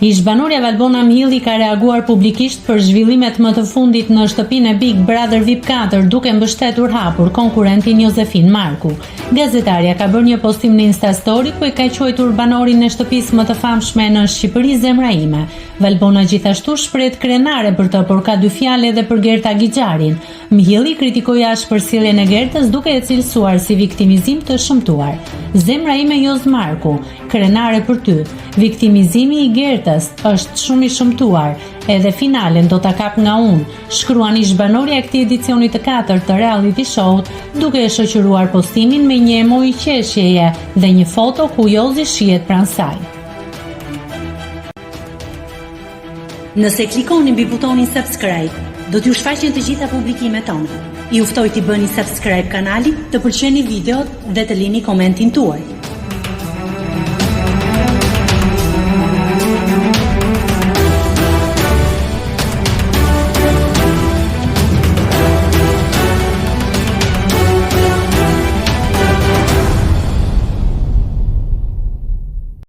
Ish-banorja Valbona Mhilli ka reaguar publikisht për zhvillimet më të fundit në shtëpinë e Big Brother VIP 4 duke mbështetur hapur konkurentin Josefin Marku. Gazetarja ka bërë një postim në Instastory ku e ka quajtur banorin e shtëpisë më të famshme në Shqipëri zemra ime. Valbona gjithashtu shpreh krenare për të, por ka dy fjalë edhe për Gerta Gixharin. Mhilli kritikoi ashpërsieljen e Gertës duke e cilësuar si viktimizim të shëmtuar. Zemra ime Jos Marku, krenare për ty. Viktimizimi i Gertës është shumë i shëmtuar. Edhe finalen do ta kap nga unë, shkruan ish-banorja e këtij edicioni të 4 të reality show-t, duke e shoqëruar postimin me një emoj qeshjeje dhe një foto ku Josi shihet pranë saj. Nëse klikoni mbi butonin subscribe, do t'ju shfaqen të gjitha publikimet tona. Ju ftoj t'i bëni subscribe kanalit, të pëlqeni videot dhe të lini komentin tuaj.